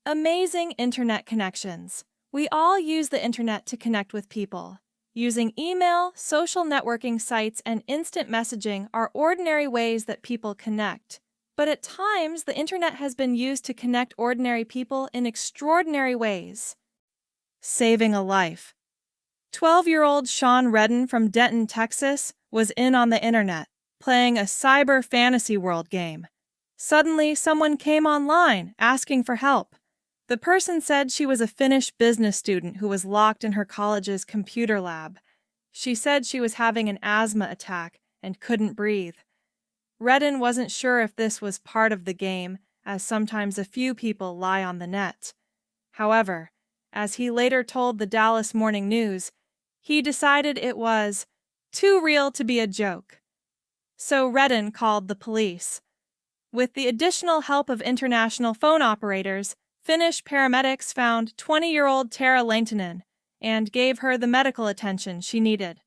Amazing internet connections. We all use the internet to connect with people. Using email, social networking sites, and instant messaging are ordinary ways that people connect. But at times, the internet has been used to connect ordinary people in extraordinary ways. Saving a life. 12-year-old Sean Redden from Denton, Texas, was in on the internet, playing a cyber fantasy world game. Suddenly, someone came online asking for help. The person said she was a Finnish business student who was locked in her college's computer lab. She said she was having an asthma attack and couldn't breathe. Redden wasn't sure if this was part of the game, as sometimes a few people lie on the net. However, as he later told the Dallas Morning News, he decided it was too real to be a joke. So Redden called the police. With the additional help of international phone operators, Finnish paramedics found 20-year-old Tara Laintinen and gave her the medical attention she needed.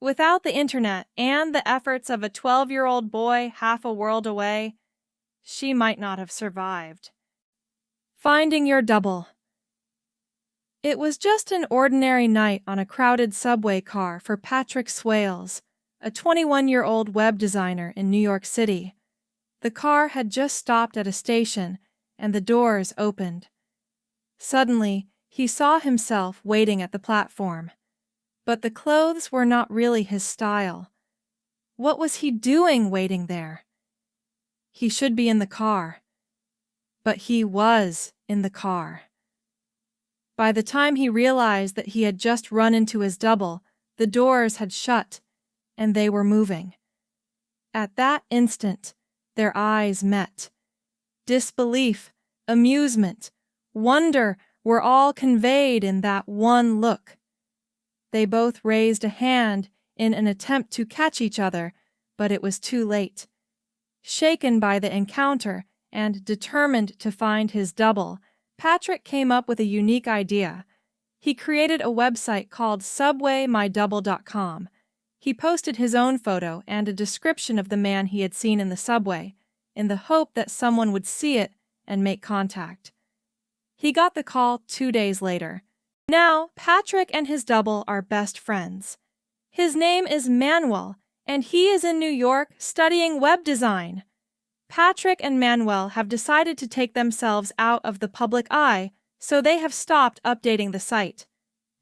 Without the internet and the efforts of a 12-year-old boy half a world away, she might not have survived. Finding your double. It was just an ordinary night on a crowded subway car for Patrick Swales, a 21-year-old web designer in New York City. The car had just stopped at a station, and the doors opened. Suddenly, he saw himself waiting at the platform. But the clothes were not really his style. What was he doing waiting there? He should be in the car. But he was in the car. By the time he realized that he had just run into his double, the doors had shut, and they were moving. At that instant, their eyes met. Disbelief, amusement, wonder were all conveyed in that one look. They both raised a hand in an attempt to catch each other, but it was too late. Shaken by the encounter and determined to find his double, Patrick came up with a unique idea. He created a website called SubwayMyDouble.com. He posted his own photo and a description of the man he had seen in the subway, in the hope that someone would see it and make contact. He got the call 2 days later. Now, Patrick and his double are best friends. His name is Manuel, and he is in New York studying web design. Patrick and Manuel have decided to take themselves out of the public eye, so they have stopped updating the site.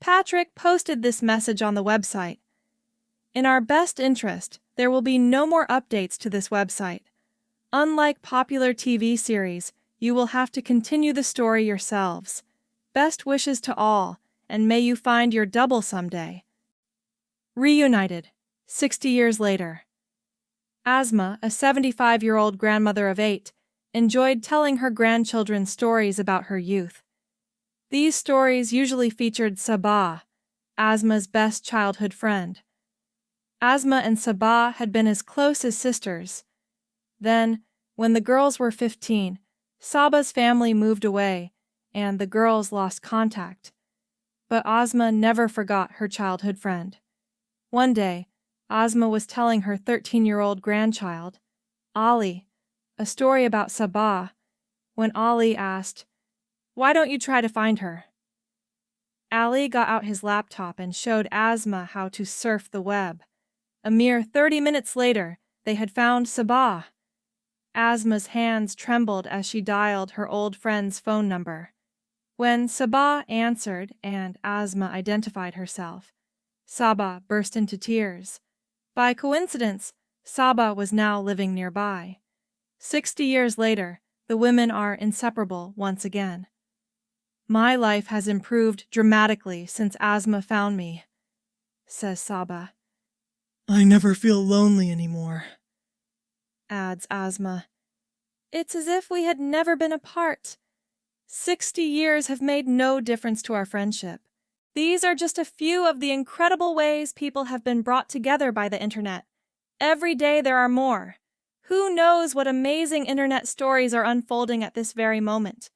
Patrick posted this message on the website. In our best interest, there will be no more updates to this website. Unlike popular TV series, you will have to continue the story yourselves. Best wishes to all, and may you find your double someday. Reunited, 60 years later. Asma, a 75-year-old grandmother of 8, enjoyed telling her grandchildren stories about her youth. These stories usually featured Sabah, Asma's best childhood friend. Asma and Sabah had been as close as sisters. Then, when the girls were 15, Sabah's family moved away, and the girls lost contact. But Asma never forgot her childhood friend. One day, Asma was telling her 13-year-old grandchild, Ali, a story about Sabah, when Ali asked, "Why don't you try to find her?" Ali got out his laptop and showed Asma how to surf the web. A mere 30 minutes later, they had found Sabah. Asma's hands trembled as she dialed her old friend's phone number. When Sabah answered and Asma identified herself, Sabah burst into tears. By coincidence, Sabah was now living nearby. 60 years later, the women are inseparable once again. My life has improved dramatically since Asma found me, says Sabah. I never feel lonely anymore, adds Asma. It's as if we had never been apart. 60 years have made no difference to our friendship. These are just a few of the incredible ways people have been brought together by the internet. Every day there are more. Who knows what amazing internet stories are unfolding at this very moment?